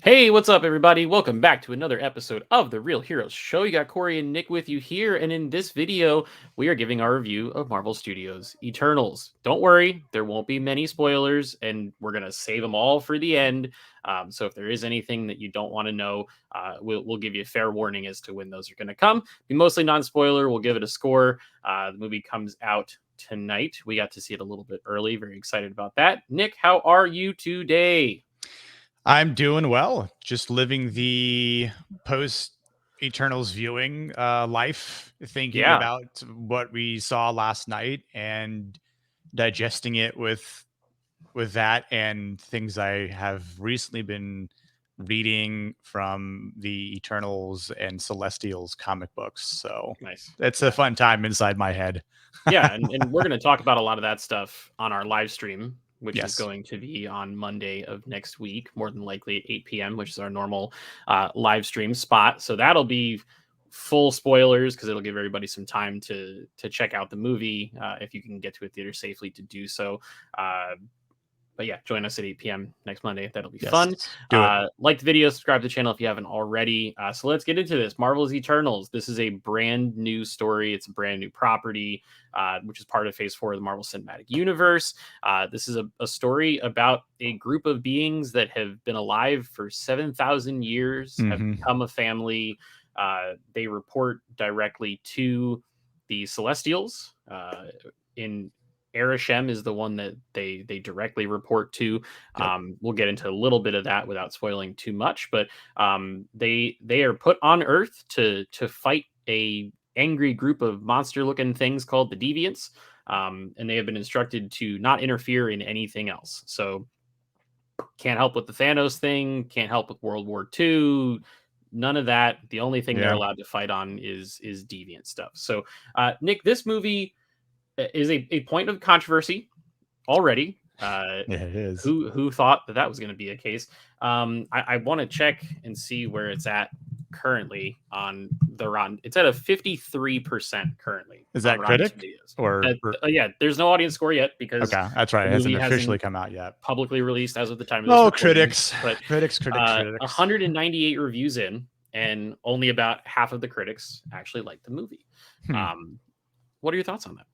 Hey, what's up, everybody? Welcome back to another episode of the Real Heroes Show. You got Corey and Nick with you here, and in this video, we are giving our review of Marvel Studios' Eternals. Don't worry, there won't be many spoilers, and we're gonna save them all for the end. So if there is anything that you don't want to know, we'll give you a fair warning as to when those are going to come. Be mostly non-spoiler. We'll give it a score. The movie comes out tonight. We got to see it a little bit early. Very excited about that. Nick, how are you today? I'm doing well. Just living the post Eternals viewing life, thinking Yeah, about what we saw last night and digesting it with that and things I have recently been reading from the Eternals and Celestials comic books. So nice. it's a Yeah. fun time inside my head. Yeah, and we're gonna talk about a lot of that stuff on our live stream, which is Yes. going to be on Monday of next week, more than likely at 8 p.m., which is our normal live stream spot. So that'll be full spoilers because it'll give everybody some time to check out the movie if you can get to a theater safely to do so. Uh, but yeah, join us at 8 p.m. next Monday. That'll be Yes. fun. Do it. Like the video, subscribe to the channel if you haven't already. So let's get into this. Marvel's Eternals. This is a brand new story. It's a brand new property, which is part of Phase 4 of the Marvel Cinematic Universe. This is a story about a group of beings that have been alive for 7,000 years, have Hmm. become a family. They report directly to the Celestials. In Arishem is the one that they directly report to. Yep. We'll get into a little bit of that without spoiling too much, but they are put on Earth to fight a angry group of monster looking things called the Deviants, and they have been instructed to not interfere in anything else. So can't help with the Thanos thing, can't help with World War II. None of that. The only thing they're Yeah. allowed to fight on is deviant stuff. So, Nick, this movie is a point of controversy already. Yeah, it is. Who thought that that was going to be a case? I want to check and see where it's at currently on the Rotten. It's at a 53% currently Is on that Rotten critic Tomatoes. or Yeah, there's no audience score yet because okay, that's right. the It hasn't movie officially hasn't come out yet. publicly released as of the time of this Oh, recording. critics, But critics. 198 reviews in, and only about half of the critics actually liked the movie. Hmm. Um, what are your thoughts on that?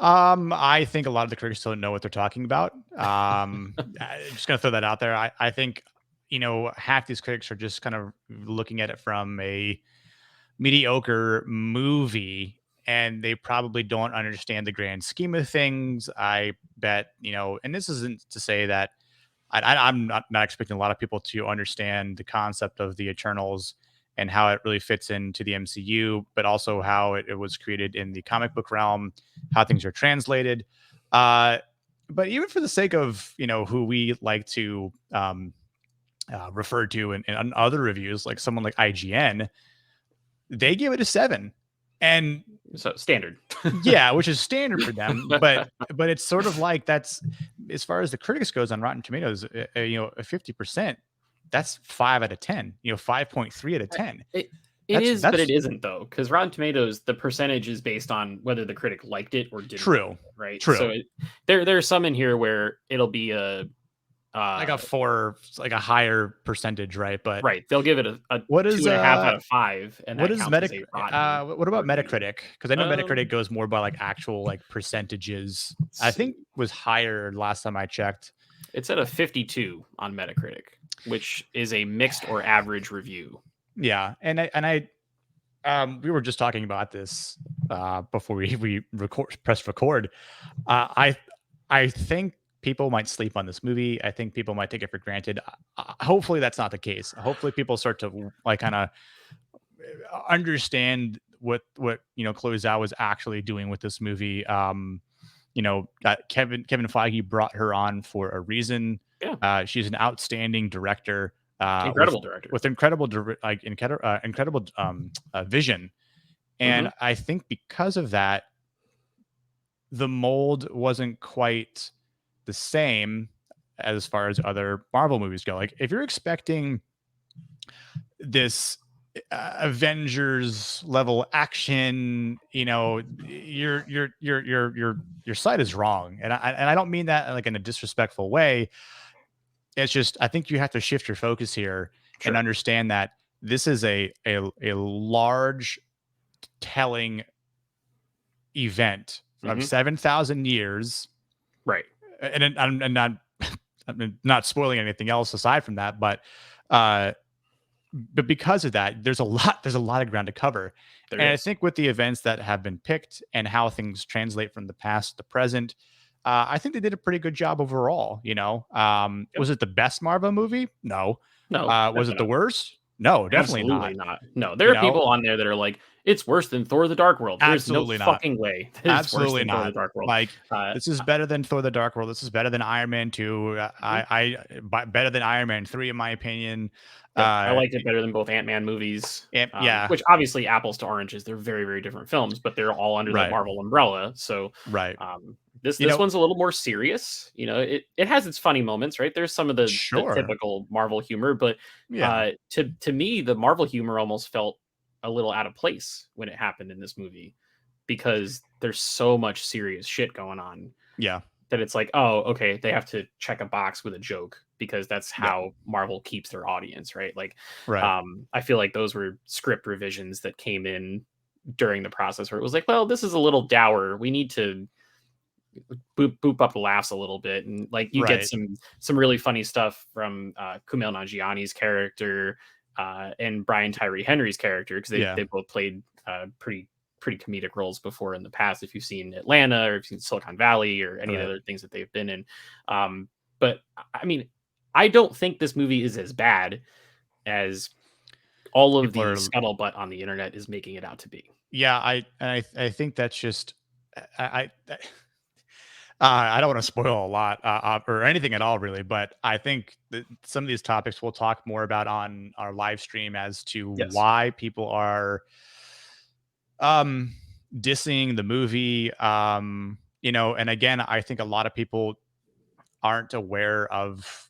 I think a lot of the critics don't know what they're talking about. I'm just gonna throw that out there. I think half these critics are just kind of looking at it from a mediocre movie, and they probably don't understand the grand scheme of things. I bet and this isn't to say that I'm not expecting a lot of people to understand the concept of the Eternals and how it really fits into the MCU, but also how it was created in the comic book realm, how things are translated. Uh, but even for the sake of who we like to refer to in other reviews, like someone like IGN, they give it a 7, and So standard. yeah, which is standard for them, but it's sort of like that's as far as the critics goes on Rotten Tomatoes, a 50%, that's 5 out of 10, 5.3 out of 10. It it is, but it That's isn't though, because Rotten Tomatoes, the percentage is based on whether the critic liked it or didn't like true. it, right? So True. there are some in here where it'll be a Like a uh 4, like a higher percentage, right? But right. They'll give it a what two is and a half out of five, and that what is counts as a rotten what about review. Metacritic? Because I know Metacritic Um, goes more by like actual like percentages. let's I see. think was higher last time I checked. It's at a 52 on Metacritic, which is a mixed or average review. Yeah, and we were just talking about this before we press record. I think people might sleep on this movie. I think people might take it for granted. Hopefully, that's not the case. Hopefully, people start to like kind of understand what Chloe Zhao was actually doing with this movie. Kevin Feige brought her on for a reason. Yeah, She's an outstanding director with incredible director. incredible incredible vision, Hmm. and I think because of that, the mold wasn't quite the same as far as other Marvel movies go. Like if you're expecting this Avengers level action, your side is wrong, and I don't mean that like in a disrespectful way. it's just I think you have to shift your focus here and Sure. understand that this is a large telling event of Hmm. 7,000 years, Right. and I'm not I'm not spoiling anything else aside from that, uh, but because of that, there's a lot of ground to cover, There and I is. think with the events that have been picked and how things translate from the past to the present, I think they did a pretty good job overall. Yep. Was it the best Marvel movie? No. No, Was definitely it the not. worst? No, definitely Absolutely not. not. No, there You are know, people on there that are like, it's worse than Thor: The Dark World. There's no absolutely not. fucking way that it's worse Absolutely than Thor: The not. Dark World. Like, Uh, this is better than Thor: The Dark World. This is better than Iron Man 2. mhm. Better than Iron Man 3, in my opinion. Yep, I Uh, liked it better than both Ant-Man movies, and yeah, which obviously apples to oranges. They're very, very different films, but they're all under the right, Marvel umbrella. So right. this You this know, one's a little more serious. It has its funny moments, right? There's some of the sure. typical Marvel humor, but Yeah, to me, the Marvel humor almost felt a little out of place when it happened in this movie because there's so much serious shit going on yeah, that it's like, oh, okay, they have to check a box with a joke because that's yeah, how Marvel keeps their audience, right? Like, right. I feel like those were script revisions that came in during the process where it was like, well, this is a little dour. We need to boop up the laughs a little bit, and like you get Right. some really funny stuff from Kumail Nanjiani's character and Brian Tyree Henry's character because Yeah, they both played pretty comedic roles before in the past. If you've seen Atlanta or if you've seen Silicon Valley or any of the right. other things that they've been in, but I mean, I don't think this movie is as bad as all of People the are scuttlebutt on the internet is making it out to be. yeah, I think that's just I I don't want to spoil a lot or anything at all, really, but I think that some of these topics we'll talk more about on our live stream as to Yes, why people are um dissing the movie. And again, I think a lot of people aren't aware of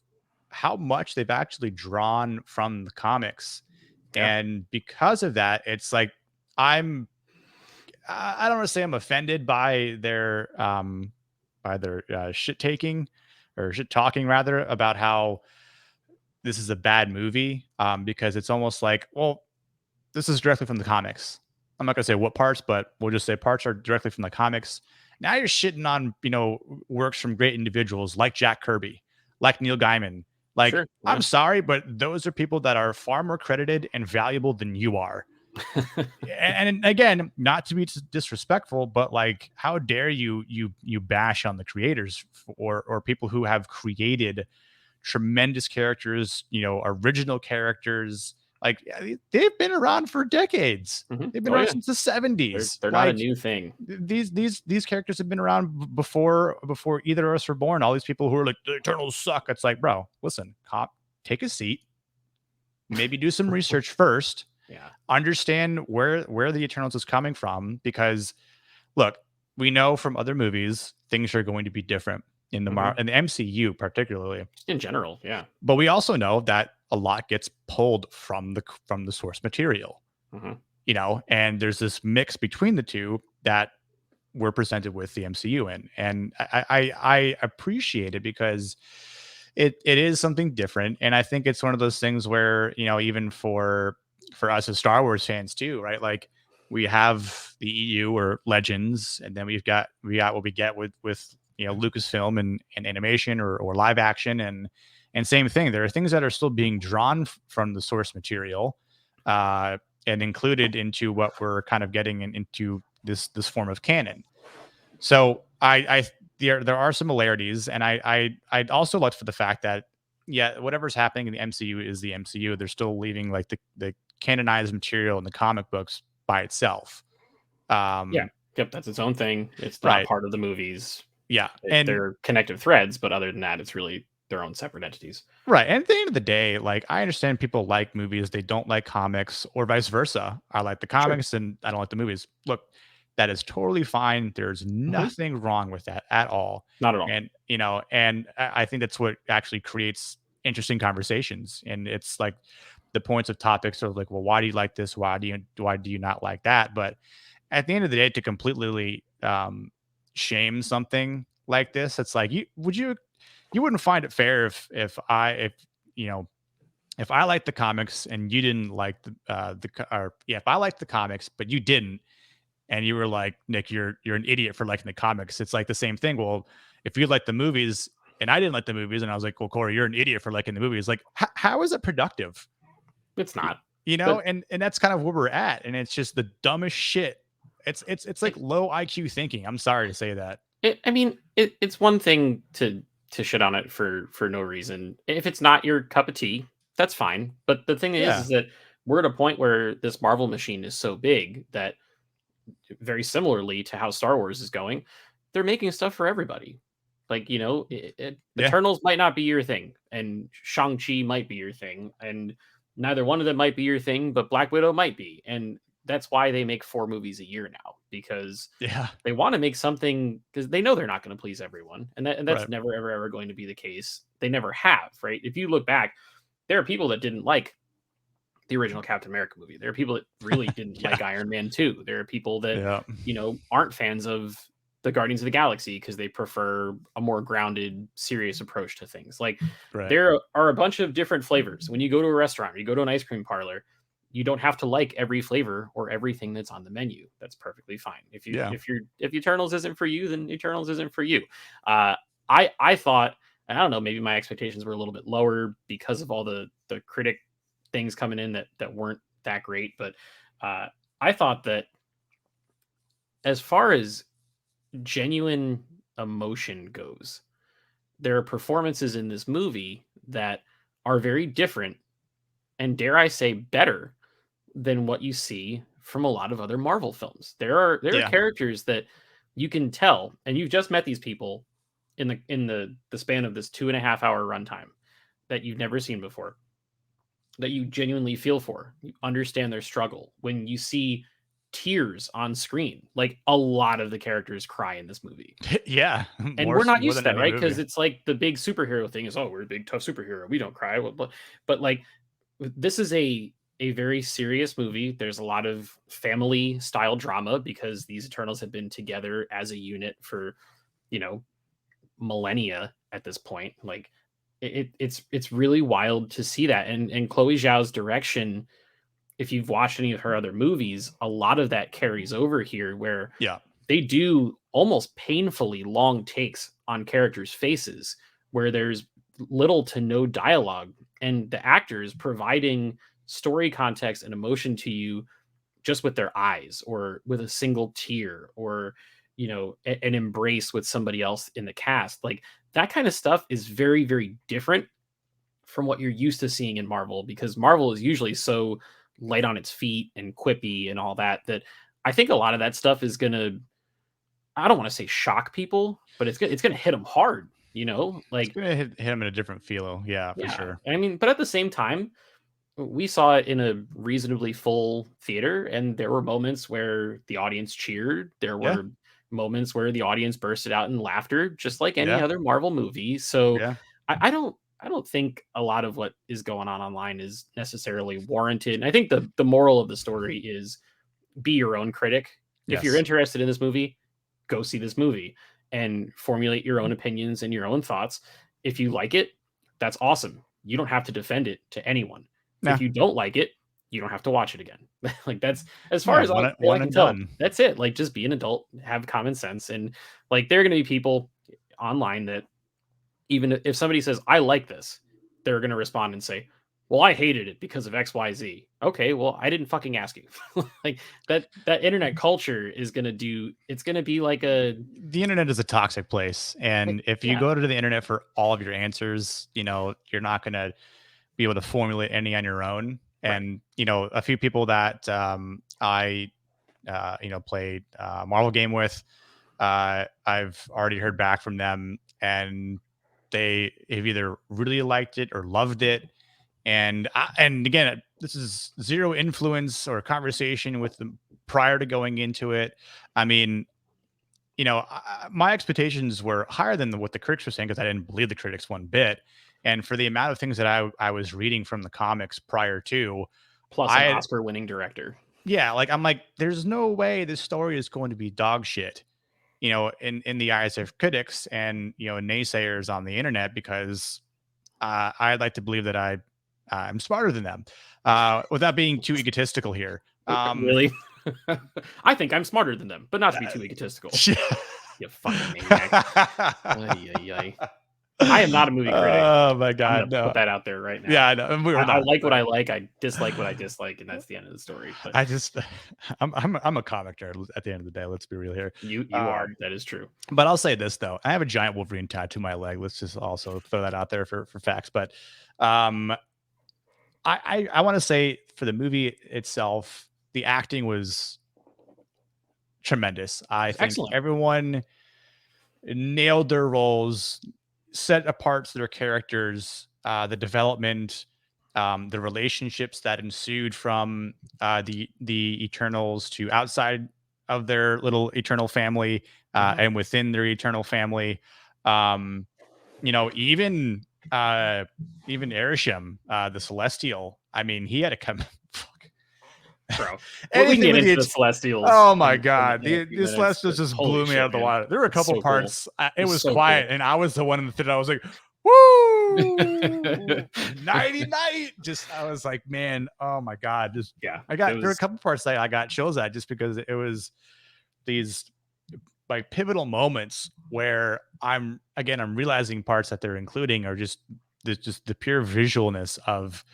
how much they've actually drawn from the comics. yeah, And because of that, it's like I'm I don't want to say I'm offended by their shit taking or shit talking rather about how this is a bad movie, because it's almost like, well, this is directly from the comics. I'm not gonna say what parts, but we'll just say parts are directly from the comics. Now you're shitting on, works from great individuals like Jack Kirby, like Neil Gaiman. Like, sure, I'm yeah. sorry, but those are people that are far more credited and valuable than you are. And again, not to be disrespectful, but like, how dare you bash on the creators or people who have created tremendous characters, original characters. Like, yeah, they've been around for decades. Mhm. They've been Oh around yeah, since the they're 70s. they're not a Like, new thing. these characters have been around before either of us were born. All these people who are like the Eternals suck. It's like, bro, listen, cop, take a seat, maybe do some research first, Yeah. understand where the Eternals is coming from, because look, we know from other movies things are going to be different in Mhm. in the MCU particularly. Just in general, yeah. But we also know that a lot gets pulled from the source material, Mhm. and there's this mix between the two that we're presented with the MCU in. And I appreciate it because it is something different. And I think it's one of those things where, even for us as Star Wars fans too, right? Like, we have the EU or Legends, and then we got what we get with Lucasfilm and animation or live action, and same thing. There are things that are still being drawn from the source material, uh, and included into what we're kind of getting into this form of canon. So there are similarities, and I'd also look for the fact that, yeah, whatever's happening in the MCU is the MCU. They're still leaving like the canonized material in the comic books by itself. Yeah. Um, Yep, that's its own thing. It's not right, part of the movies. yeah, and They're connective threads, but other than that, it's really their own separate entities. right, and at the end of the day, like, I understand people like movies, they don't like comics, or vice versa. I like the Sure. comics and I don't like the movies. Look, that is totally fine. There's Mhm. nothing wrong with that at all. Not at all. And I think that's what actually creates interesting conversations. And it's like the points of topics are like, well, why do you like this? Why do you not like that? But at the end of the day, to completely shame something like this, it's like, you would you? you wouldn't find it fair if you know if I liked the comics and you didn't like or yeah, if I liked the comics but you didn't, and you were like, Nick, you're an idiot for liking the comics. It's like the same thing. Well, if you like the movies and I didn't like the movies, and I was like, well, Corey, you're an idiot for liking the movies. Like, how is it productive? It's Y- not. You know, But and that's kind of where we're at, and it's just the dumbest shit. It's like it, low IQ thinking. I'm sorry to say that. I mean, it's one thing to shit on it for no reason. If it's not your cup of tea, that's fine. But the thing Yeah, is that we're at a point where this Marvel machine is so big that, very similarly to how Star Wars is going, they're making stuff for everybody. Like, yeah, Eternals might not be your thing, and Shang-Chi might be your thing, and neither one of them might be your thing, but Black Widow might be. And that's why they make 4 movies a year now, because yeah. they want to make something, because they know they're not going to please everyone. And that's Right. never ever ever going to be the case. They never have, right? If you look back, there are people that didn't like the original Captain America movie. There are people that really didn't Yeah, like Iron Man 2. There are people that, yeah. aren't fans of the Guardians of the Galaxy because they prefer a more grounded, serious approach to things. Like, Right. there are a bunch of different flavors. When you go to a restaurant or you go to an ice cream parlor, you don't have to like every flavor or everything that's on the menu. That's perfectly fine. Yeah. If Eternals isn't for you, then Eternals isn't for you. Uh, I thought, and I don't know, maybe my expectations were a little bit lower because of all the critic things coming in that weren't that great. But uh, I thought that, as far as genuine emotion goes, there are performances in this movie that are very different, and, dare I say, better than what you see from a lot of other Marvel films. There are Yeah. characters that you can tell, and you've just met these people in the span of this 2.5 hour runtime, that you've never seen before, that you genuinely feel for. You understand their struggle. When you see tears on screen, like, a lot of the characters cry in this movie. Yeah. And we're not More used to than that, any right? movie. Because it's like the big superhero thing is, oh, we're a big tough superhero. We don't cry. But like, this is a very serious movie. There's a lot of family style drama because these Eternals have been together as a unit for, you know, millennia at this point. Like, it's really wild to see that. And Chloe Zhao's direction, if you've watched any of her other movies, a lot of that carries over here, where Yeah. they do almost painfully long takes on characters' faces, where there's little to no dialogue, and the actors providing story context and emotion to you just with their eyes, or with a single tear, or, an embrace with somebody else in the cast. Like, that kind of stuff is very, very different from what you're used to seeing in Marvel, because Marvel is usually so light on its feet and quippy and all that, that I think a lot of that stuff is going to, I don't want to say shock people, but it's gonna hit them hard. It's Like, gonna hit him in a different feel. Yeah, for yeah. sure. I mean, but at the same time, we saw it in a reasonably full theater, and there were moments where the audience cheered. There Yeah. were moments where the audience bursted out in laughter, just like any Yeah. other Marvel movie. So Yeah. I don't think a lot of what is going on online is necessarily warranted. And I think the moral of the story is, be your own critic. If you're Yes. interested in this movie, go see this movie and formulate your own opinions and your own thoughts. If you like it, that's awesome. You don't have to defend it to anyone. If Yeah. you don't like it, you don't have to watch it again. Like, that's, as far Yeah. as I One can and tell. done. That's it. Like, just be an adult, have common sense, and, like, there are going to be people online that, even if somebody says, I like this, they're going to respond and say, well, I hated it because of XYZ. Okay, well, I didn't fucking ask you. Like, that internet culture is going to do, it's going to be like a, The internet is a toxic place, and if you yeah, go to the internet for all of your answers, you're not gonna be able to formulate any on your own. right. And a few people that I played Marvel game with, I've already heard back from them, and they have either really liked it or loved it. And again, this is zero influence or conversation with them prior to going into it. I mean, my expectations were higher than what the critics were saying because I didn't believe the critics one bit. And for the amount of things that I was reading from the comics prior to, Plus an I Oscar winning director. yeah, like I'm like, there's no way this story is going to be dog shit. in the eyes of critics and naysayers on the internet, because I'd like to believe that I'm smarter than them, without being too egotistical here. Really? I think I'm smarter than them, but not to be too egotistical. You fucking maniac. Ay, ay, ay. I am not a movie critic. Oh my I'm gonna God, put no. that out there right Yeah, now. I know, and we were I not, like what I but like, I dislike what I dislike, and that's the end of the story, but I just, I'm a comic nerd at the end of the day. Let's be real here. you are. Um, That is true. but I'll say this though, I have a giant Wolverine tattoo on my leg. Let's just also throw that out there for facts. But um, I want to say for the movie itself, the acting was tremendous. I think Excellent. everyone nailed their roles, set apart their characters, the development, the relationships that ensued from the Eternals to outside of their little Eternal family, Mhm. and within their Eternal family. Um, even even Erisham, the Celestial. I mean, he had to come. Fuck. Bro. We can Anything get with into the the Celestials Oh my god, in a the few minutes, Celestials but just holy blew me out shit, of the man. water. There were a It's couple so cool. parts, it It's was so quiet, cool. and I was the one in the theater. I was like, "Woo, nighty night!" Just I was like, "Man, oh my god!" Just Yeah, it there were a was couple parts that I got chills at, just because it was these like pivotal moments where I'm realizing parts that they're including are just the pure visualness of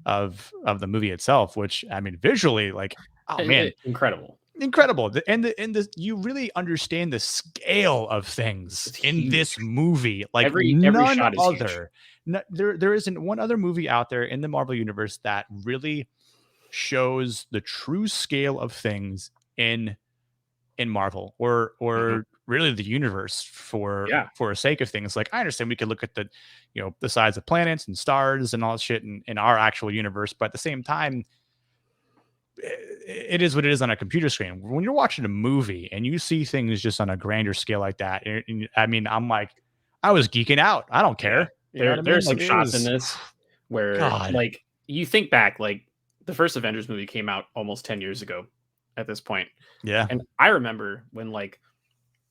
the movie itself. Which, I mean, visually, like, oh man, incredible. incredible. And you really understand the scale of things It's in huge. this movie like Every none shot is huge. other. There isn't one other movie out there in the Marvel universe that really shows the true scale of things in Marvel, Mhm. or really the universe, Yeah. for a sake of things. Like, I understand we could look at the size of planets and stars and all that shit in our actual universe, but at the same time, it is what it is on a computer screen. When you're watching a movie and you see things just on a grander scale like that, I mean, I'm like, I was geeking out. I don't Yeah. care. You know what I There are mean? some Like, it shots in was this where, God. like, you think back, like, the first Avengers movie came out almost 10 years ago at this point, Yeah. and I remember when, like,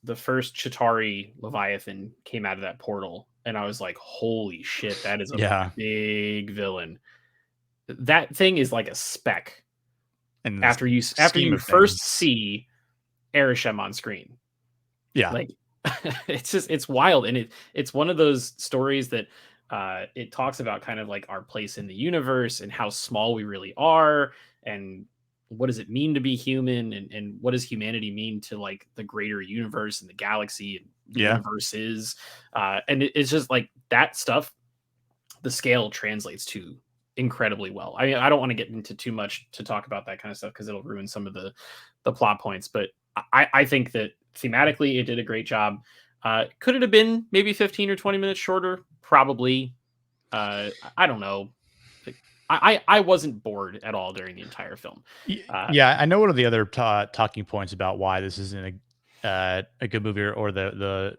the first Chitauri Leviathan came out of that portal, and I was like, "Holy shit, that is a Yeah. big villain." That thing is like a speck In the after after scheme you of first things. see Arishem on screen. Yeah. Like, it's wild, and it's one of those stories that, it talks about kind of like our place in the universe and how small we really are, and what does it mean to be human, and what does humanity mean to, like, the greater universe and the galaxy and Yeah. universes, and it's just like that stuff, the scale translates to incredibly well. I mean, I don't wanna get into too much to talk about that kind of stuff because 'cause it'll ruin some of the plot points, but I think that thematically it did a great job. Could it have been maybe 15 or 20 minutes shorter? Probably. I don't know. Like, I wasn't bored at all during the entire film. Uh, Yeah, I know one of the other talking points about why this isn't a good movie, or the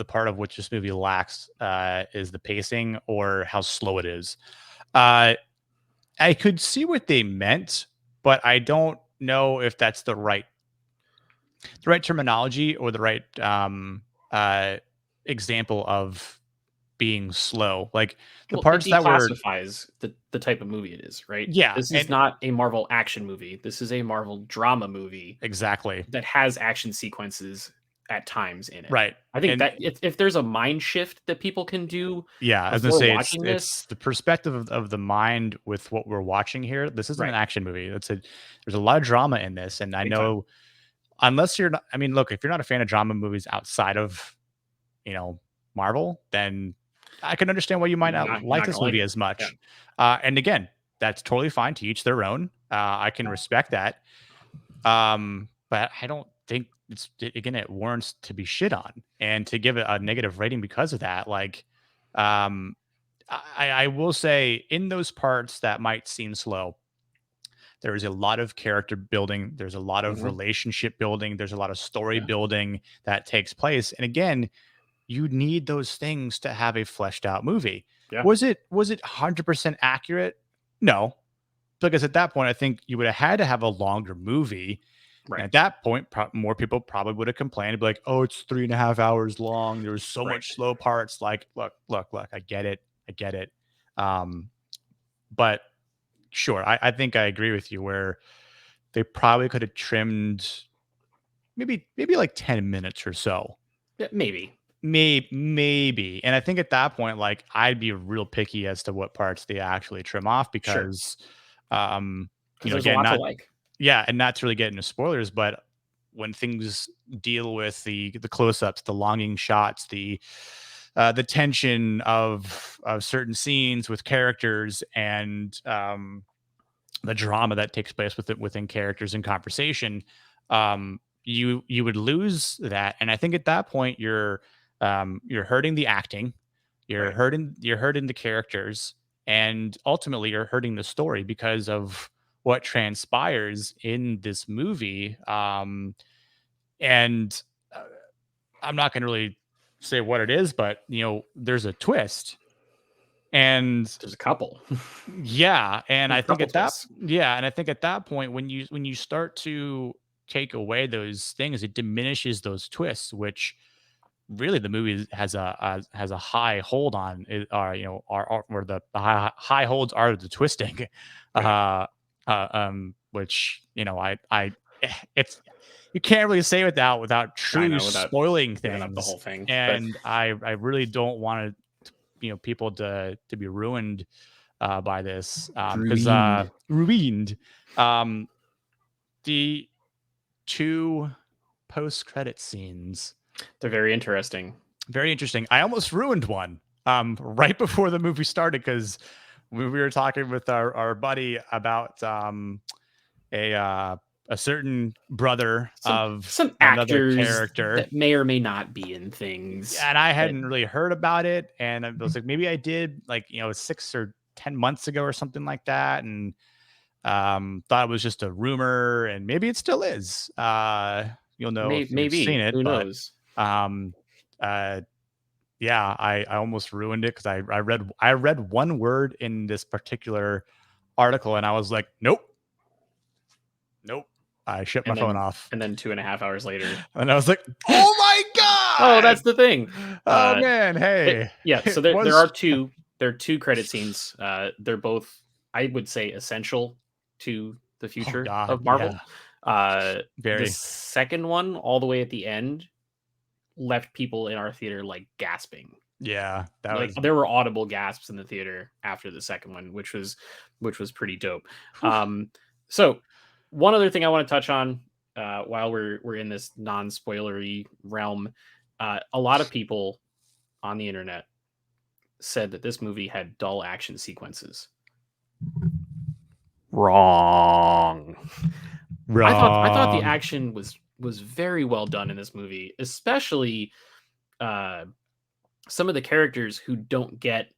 part of which this movie lacks, is the pacing or how slow it is. Uh, I could see what they meant, but I don't know if that's the right terminology, or the right uh, example of being slow. Like, the well, it parts that were, declassifies the type of movie it is, right? yeah, This is and not a Marvel action movie. This is a Marvel drama movie exactly that has action sequences at times in it. right. I think And that if there's a mind shift that people can do yeah, I was gonna before say watching it's this, the perspective of the mind with what we're watching here. This isn't an right, action movie. There's a lot of drama in this, and I big time. know, unless you're not, I mean, look, if you're not a fan of drama movies outside of, Marvel, then I can understand why you might not You're like not this gonna like movie it. as Yeah, much. And again, that's totally fine, to each their own. I can respect that. But I don't think again, it warrants to be shit on and to give it a negative rating because of that. Like, um, I will say, in those parts that might seem slow, there is a lot of character building. There's a lot of mhm, relationship building. There's a lot of story yeah, building that takes place. And again, you need those things to have a fleshed out movie. yeah, Was it 100% accurate? No, because at that point, I think you would have had to have a longer movie, And Right. at that point, more people probably would have complained, be like, "Oh, it's 3.5 hours long. There was so Right. much slow parts." Like, look. I get it. I get it. Um, but sure, I think I agree with you where they probably could have trimmed maybe like 10 minutes or so. Yeah, maybe. Maybe. And I think at that point, like, I'd be real picky as to what parts they actually trim off Sure. because, um, Because there's a again, lot to not like. yeah, and not to really get into spoilers, but when things deal with the close-ups, the longing shots, the tension of certain scenes with characters and the drama that takes place within characters and conversation, you would lose that. And I think at that point you're hurting the acting, Right. you're hurting the characters, and ultimately you're hurting the story because of what transpires in this movie. And uh, I'm not going to really say what it is, but there's a twist. And There's a couple. yeah, and There's I a think couple at that twists. yeah, and I think at that point when you start to take away those things, it diminishes those twists, which really the movie has a high hold on it, are where the high holds are the twisting, Right. uh, which it's you can't really say without I true know without spoiling giving up the things, whole thing, but and I really don't want to people to be ruined by this because ruined. ruined um the two post-credit scenes, They're very interesting. very interesting. I almost ruined one right before the movie started because we were talking with our buddy about a uh a certain brother Some of some another actors character. that may or may not be in things And I that hadn't really heard about it, and I was like, maybe I did, like, 6 or 10 months ago or something like that, and thought it was just a rumor, and maybe it still is. You'll know if you've seen maybe, it, who but knows? um, uh, yeah, I almost ruined it because I read one word in this particular article, and I was like, nope, nope. I shut my And phone then off, 2.5 hours later, and I was like, oh oh, my god, that's the thing. oh Uh, man, hey, yeah, so it there was are two credit scenes. They're both, I would say, essential to the oh future god, of yeah, Marvel. The very, second one, all the way at the end, left people in our theater like gasping. yeah, that Like was. there were audible gasps in the theater after the second one, which was pretty dope. Whew. Um, so one other thing I want to touch on while we're in this non-spoilery realm, a lot of people on the internet said that this movie had dull action sequences. Wrong. I thought the Wrong. action was very well done in this movie, especially uh, some of the characters who don't get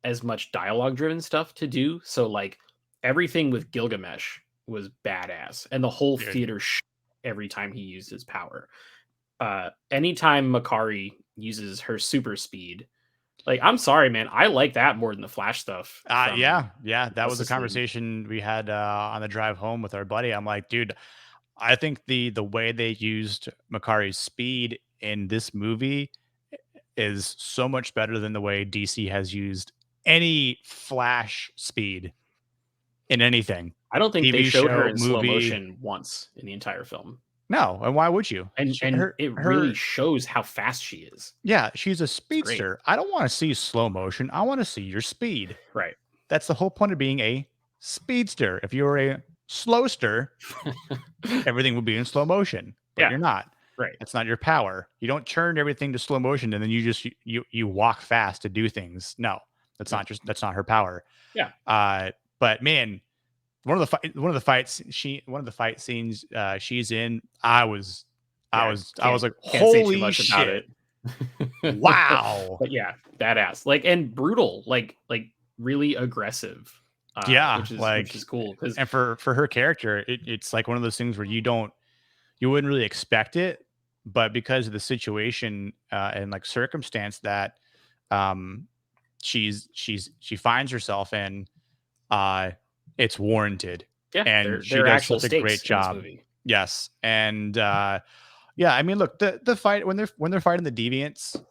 as much dialogue driven stuff to do. So like everything with Gilgamesh was badass, and the whole Dude. theater every time he used his power. Anytime Makari uses her super speed, like I'm sorry, man, I like that more than the Flash stuff from Yeah, that was a Justice League. conversation we had on the drive home with our buddy. I'm like, dude, I think the way they used Makari's speed in this movie is so much better than the way DC has used any Flash speed in anything. I don't think they TV showed her show, in slow movie. motion once in the entire film, No, and why would you? and it really shows how fast she is. Yeah, she's a It's great, speedster. I don't want to see slow motion. I want to see your speed. right? That's the whole point of being a speedster. If you were a slowster, everything would be in slow motion, but Yeah, you're not. right. That's not your power. You don't turn everything to slow motion and then you walk fast to do things. No, No, that's not her power. yeah, But man, one of the fight scenes she's in, yeah. I was Can't like, can't say too holy much about shit! it. Wow. But yeah, badass. Like and brutal, like really aggressive. Yeah, Which is like, cool because and for her character, it's like one of those things where you wouldn't really expect it, but because of the situation and like circumstance that um she finds herself in, uh it's warranted, yeah, and there she there are does actual such a great stakes in this job. movie. Yes, and yeah, I mean, look, the fight when they're fighting the Deviants,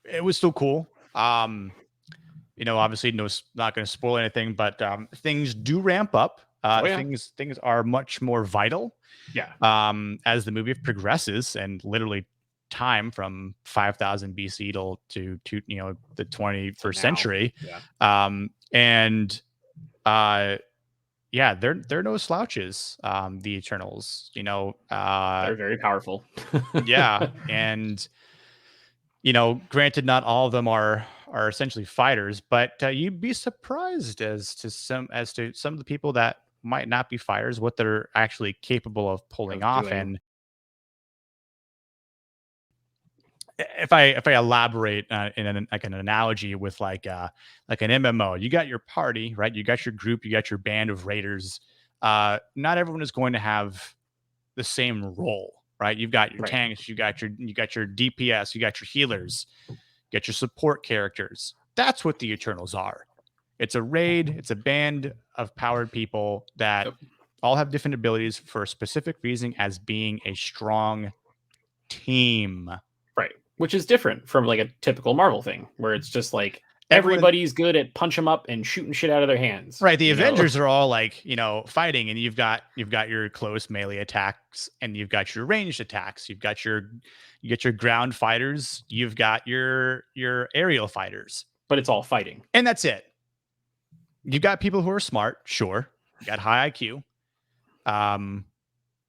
it was still cool. Obviously, not going to spoil anything, but things do ramp up. Oh yeah, Things are much more vital yeah. as the movie progresses, and literally time from 5000 BC to the To 21st now, century, yeah, and uh, yeah, they're no slouches. The Eternals, they're very powerful. yeah, and granted, not all of them are essentially fighters, but you'd be surprised as to some of the people that might not be fighters, what they're actually capable of pulling Of off. doing And if I elaborate in like an analogy with like an MMO, you got your party, right? You got your group, you got your band of raiders. Not everyone is going to have the same role, right? You've got your right. tanks, you got your DPS, you got your healers, you got your support characters. That's what the Eternals are. It's a raid, it's a band of powered people that Yep. all have different abilities for a specific reason as being a strong team. Right. Which is different from like a typical Marvel thing where it's just like Everyone everybody's good at punch them up and shooting shit out of their hands, Right, the you know? Avengers are all like, fighting, and you've got your close melee attacks, and you've got your ranged attacks. You got your ground fighters, you've got your aerial fighters. But it's all fighting. And that's it. You've got people who are smart, sure. You got high IQ. Um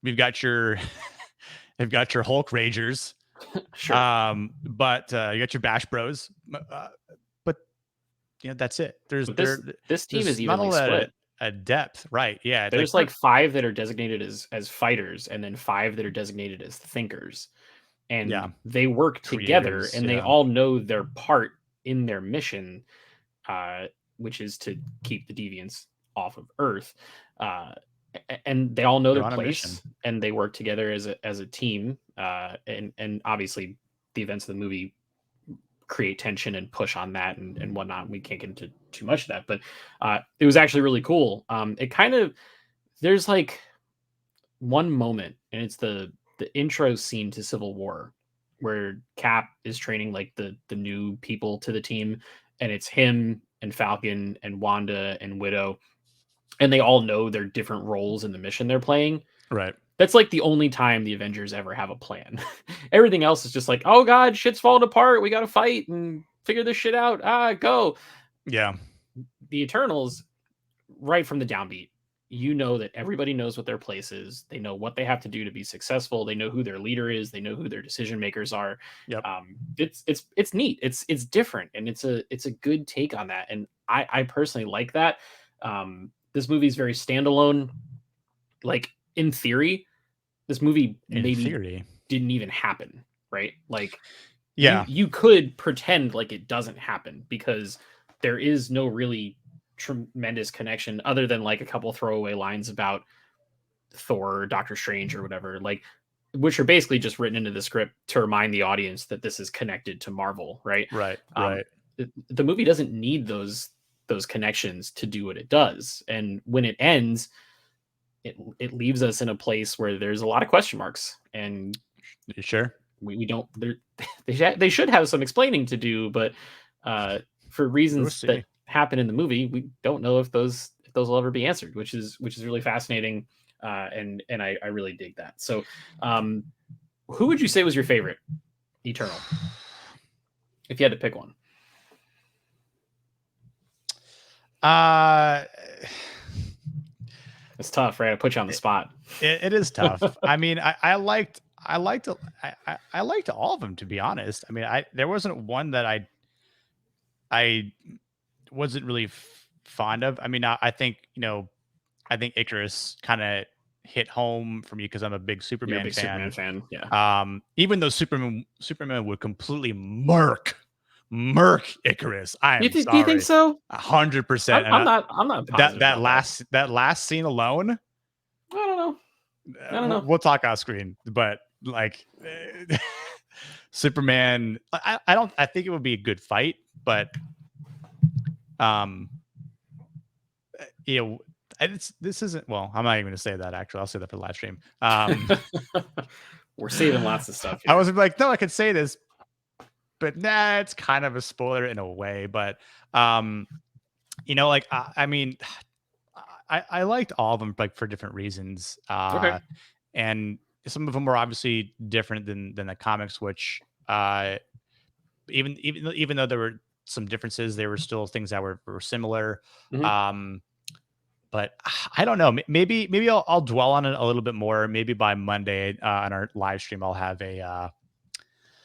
we've got your you've got your Hulk Ragers. Sure. But you got your Bash Bros. But that's it. But this team is There's not a evenly lot of split. a depth, right? Yeah, it's like There's like 5 that are designated as fighters and then 5 that are designated as thinkers. And yeah, they work together creators, and they yeah. all know their part in their mission, uh, which is to keep the deviants off of Earth. Uh, and they all know They're their on a mission. place and they work together as a team. And obviously, the events of the movie create tension and push on that and whatnot. We can't get into too much of that, but it was actually really cool. It kind of there's like one moment, and it's the intro scene to Civil War, where Cap is training like the new people to the team, and it's him and Falcon and Wanda and Widow, and they all know their different roles in the mission they're playing. Right. That's like the only time the Avengers ever have a plan. Everything else is just like, oh god, shit's falling apart. We got to fight and figure this shit out. Go. Yeah. The Eternals, right from the downbeat, you know that everybody knows what their place is. They know what they have to do to be successful. They know who their leader is. They know who their decision makers are. Yep. It's neat. It's different, and it's a good take on that. And I personally like that. This movie is very standalone. Like in theory, this movie In maybe theory. didn't even happen, right? Like you Yeah. you could pretend like it doesn't happen because there is no really tremendous connection other than like a couple throwaway lines about Thor or Doctor Strange or whatever, like which are basically just written into the script to remind the audience that this is connected to Marvel, right? Right. Um, Right. the movie doesn't need those connections to do what it does, and when it ends, it leaves us in a place where there's a lot of question marks, and You sure? we don't they should have some explaining to do, but for We'll reasons that see. happen in the movie, we don't know if those will ever be answered, which is really fascinating, and I really dig that. So, um, who would you say was your favorite Eternal if you had to pick one? Uh It's tough, right? I put you on the it, spot. it is tough. I mean, I liked all of them, to be honest. I mean, there wasn't one that I wasn't really fond of. I mean, I think, I think Icarus kind of hit home for me because I'm a big You're a Superman big Superman fan. fan, yeah. Even though Superman would completely murk Icarus. I You am think? Do you think sorry, so? 100%. I'm, And I'm not. I'm not that positive about that. that last scene alone, I don't know. I don't know. we'll talk off screen. But like Superman, I don't. I think it would be a good fight, but um, you know, and this isn't well. I'm not even going to say that. Actually, I'll say that for the live stream. We're saving lots of stuff I here. was like, no, I could say this, but nah, it's kind of a spoiler in a way. But um, like I mean, I liked all of them like for different reasons. Okay. And some of them were obviously different than the comics, which even though there were some differences, there were still things that were similar. Hmm. Um, but I don't know. Maybe I'll dwell on it a little bit more. Maybe by Monday on our live stream, I'll have An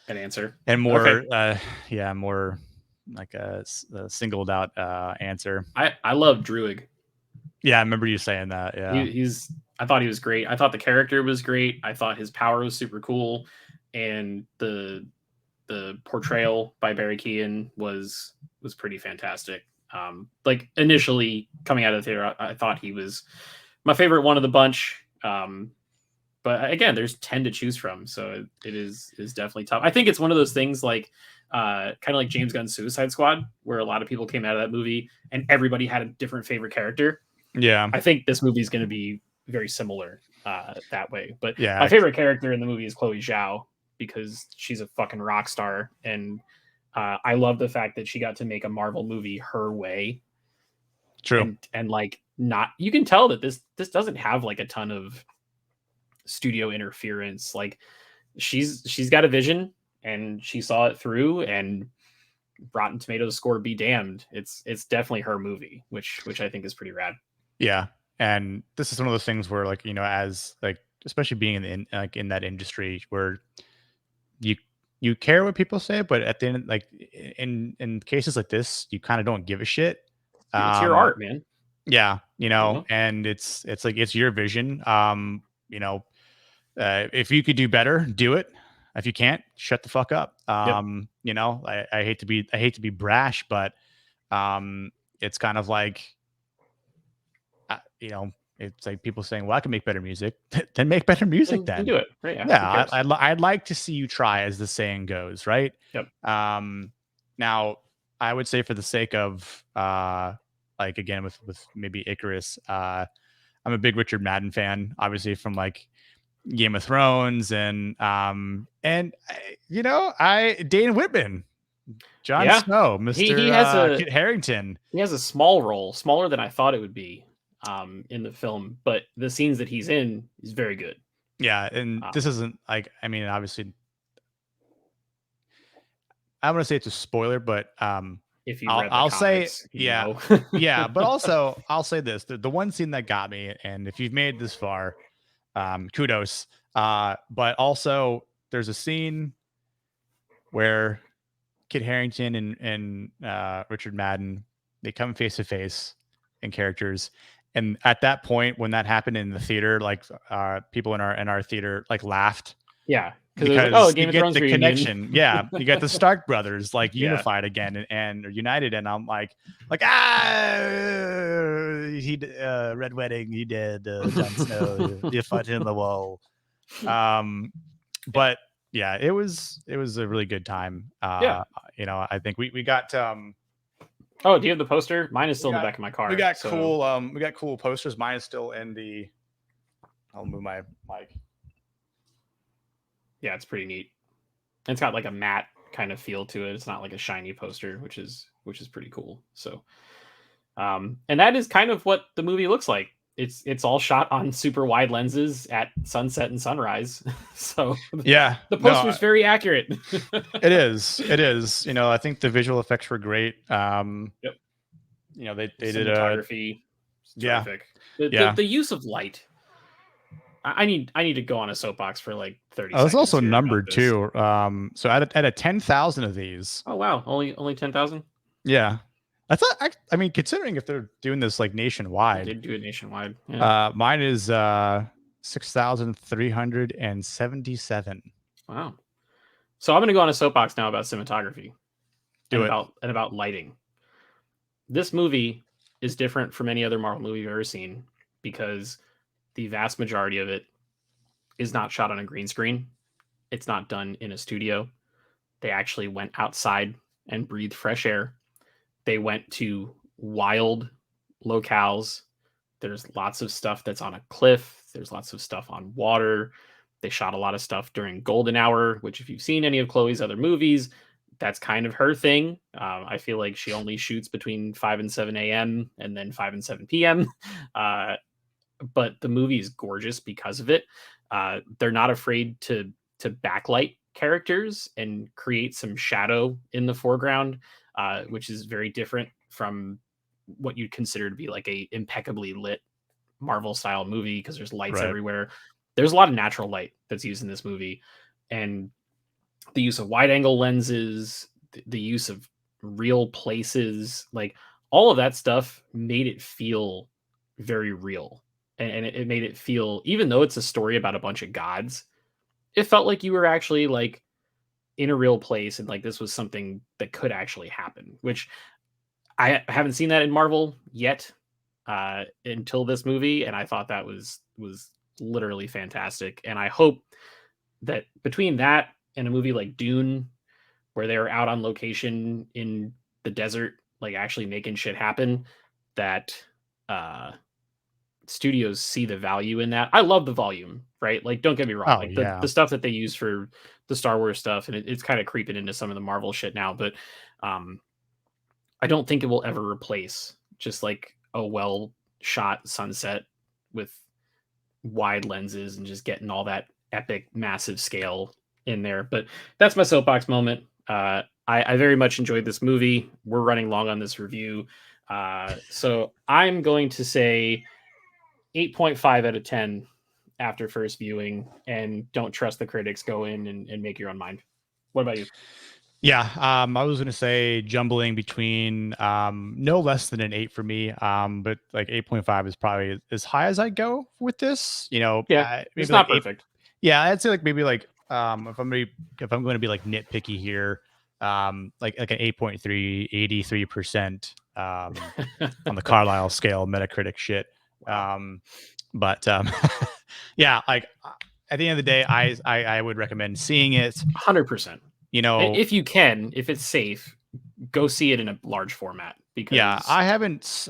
answer. and Okay. more yeah, more like a singled out answer. I love Druig. Yeah, I remember you saying that. Yeah, He's I thought he was great. I thought the character was great. I thought his power was super cool, and the portrayal by Barry Keoghan was pretty fantastic. Like initially coming out of the theater, I thought he was my favorite one of the bunch. But again, there's 10 to choose from, so it is definitely tough. I think it's one of those things like kind of like James Gunn's Suicide Squad, where a lot of people came out of that movie and everybody had a different favorite character. yeah, I think this movie is going to be very similar that way. But my yeah. favorite character in the movie is Chloe Zhao because she's a fucking rock star, and I love the fact that she got to make a Marvel movie her way, True. and like not you can tell that this doesn't have like a ton of studio interference. Like she's got a vision and she saw it through, and Rotten Tomatoes score be damned. It's definitely her movie, which I think is pretty rad. Yeah, and this is one of those things where, like, as like, especially being like in that industry where you you care what people say, but at the end, like in cases like this, you kind of don't give a shit. It's your Um, art, man. yeah, You know? and it's like it's your vision. You know, if you could do better, do it. If you can't, shut the fuck up. Yep. I hate to be brash, but it's kind of like it's like people saying, "Well, I can make better music." Then make better music. And Then, do it. Right? Yeah. Who yeah, cares? I'd like to see you try, as the saying goes, right? Yep. Now, I would say for the sake of like again with maybe Icarus, I'm a big Richard Madden fan, obviously from like Game of Thrones I Dane Whitman, Jon Yeah. Snow, He Mister has a Kit Harington. he has a small role, smaller than I thought it would be, in the film. But the scenes that he's in is very good. Yeah, and this Um, isn't like I mean, obviously, I want to say it's a spoiler, but if you've I'll read the I'll say comics, you yeah, know. yeah, but also I'll say this: the one scene that got me, and if you've made this far, kudos. But also, there's a scene where Kit Harington and Richard Madden, they come face to face in characters. And at that point, when that happened in the theater, like people in our theater like laughed Yeah, because it was like, oh, a because you Game of get Thrones the reunion. connection. Yeah, you got the Stark brothers like Yeah, unified again and are united. And I'm like Red Wedding, he did Jon Snow, you fought in the wall. Um, yeah, but yeah, it was a really good time. yeah. I think we got Oh, do you have the poster? Mine is we still in the got back of my car. So we got cool posters. Mine is still in the. I'll move my mic. yeah, it's pretty neat. It's got like a matte kind of feel to it. It's not like a shiny poster, which is pretty cool. So, and that is kind of what the movie looks like. It's all shot on super wide lenses at sunset and sunrise. So Yeah, the no, poster's very accurate. it is. It is. I think the visual effects were great. Yep. They did a Cinematography is yeah, terrific. The yeah. the use of light. I need to go on a soapbox for like 30 It's seconds also here about numbered this. too. So at a 10,000 of these, Oh wow, only 10,000. yeah. I mean, considering if they're doing this like They nationwide, did do it nationwide. Yeah. mine is 6,377. Wow. So I'm going to go on a soapbox now about cinematography and Do it. about lighting. This movie is different from any other Marvel movie you've ever seen because the vast majority of it is not shot on a green screen. It's not done in a studio. They actually went outside and breathed fresh air. They went to wild locales There's lots of stuff that's on a cliff. There's lots of stuff on water. They shot a lot of stuff during golden hour, which if you've seen any of Chloe's other movies, that's kind of her thing. I feel like she only shoots between 5 and 7 a.m. and then 5 and 7 p.m. Uh, but the movie is gorgeous because of it. They're not afraid to backlight characters and create some shadow in the foreground, which is very different from what you'd consider to be like a impeccably lit Marvel style movie because there's lights Right. everywhere. There's a lot of natural light that's used in this movie, and the use of wide angle lenses, the use of real places, like all of that stuff made it feel very real. And it made it feel, even though it's a story about a bunch of gods, it felt like you were actually like in a real place and like this was something that could actually happen, which I haven't seen that in Marvel yet until this movie, and I thought that was literally fantastic. And I hope that between that and a movie like Dune, where they were out on location in the desert, like actually making shit happen, that uh studios see the value in that. I love the volume, right? Like, don't get me wrong, Oh like the yeah. stuff that they use for the Star Wars stuff, and it's kind of creeping into some of the Marvel shit now, but um I don't think it will ever replace just like a well shot sunset with wide lenses and just getting all that epic, massive scale in there. But that's my soapbox moment. I very much enjoyed this movie. We're running long on this review. So I'm going to say 8.5 out of 10 after first viewing, and don't trust the critics. Go in and make your own mind. What about you? Yeah, I was gonna say jumbling between no less than an 8 for me, but like 8.5 is probably as high as I go with this. Yeah, it's Maybe like not 8. perfect. Yeah, I'd say like maybe like if I'm going to be like nitpicky here, like an 8.3, 83% on the Carlisle scale Metacritic shit. Wow. Um, but yeah, like at the end of the day, I would recommend seeing it. 100%. You know, If you can, if it's safe, go see it in a large format Yeah, because I haven't.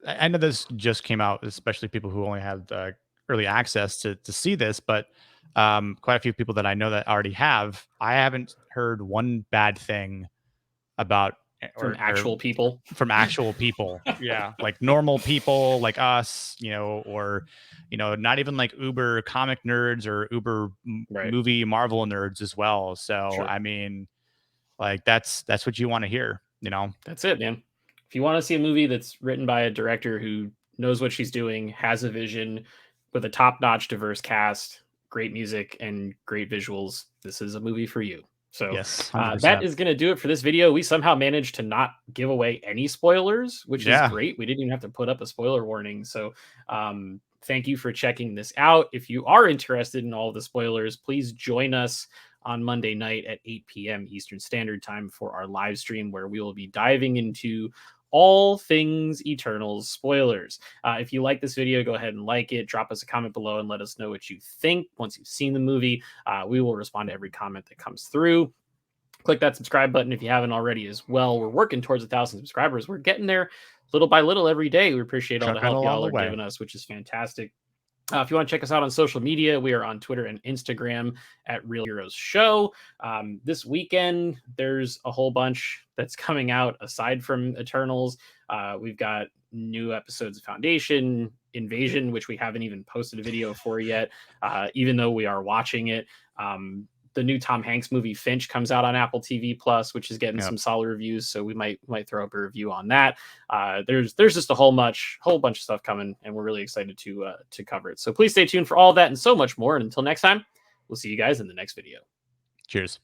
I know this just came out, especially people who only had early access to see this, but quite a few people that I know that already have. I haven't heard one bad thing about from or actual people. from actual people. Yeah, like normal people like us, or not even like uber comic nerds or uber Right. movie Marvel nerds as well. So Sure. I mean, like that's what you want to hear. That's it, man. If you want to see a movie that's written by a director who knows what she's doing, has a vision with a top-notch diverse cast, great music and great visuals, this is a movie for you. So Yes, that 100%. is going to do it for this video. We somehow managed to not give away any spoilers, which is Yeah. great. We didn't even have to put up a spoiler warning. So thank you for checking this out. If you are interested in all the spoilers, please join us on Monday night at 8 p.m. Eastern Standard Time for our live stream where we will be diving into all things Eternals spoilers. If you like this video, go ahead and like it. Drop us a comment below and let us know what you think once you've seen the movie. We will respond to every comment that comes through. Click that subscribe button if you haven't already as well. We're working towards 1,000 subscribers. We're getting there little by little every day. We appreciate all the Trucking help along y'all the are way. giving us, which is fantastic. If you want to check us out on social media, we are on Twitter and Instagram at Real Heroes Show. This weekend, there's a whole bunch that's coming out aside from Eternals. We've got new episodes of Foundation, Invasion, which we haven't even posted a video for yet, even though we are watching it. The new Tom Hanks movie Finch comes out on Apple TV Plus, which is getting Yep. some solid reviews. So we might throw up a review on that. There's just a whole bunch of stuff coming, and we're really excited to cover it. So please stay tuned for all that and so much more. And until next time, we'll see you guys in the next video. Cheers.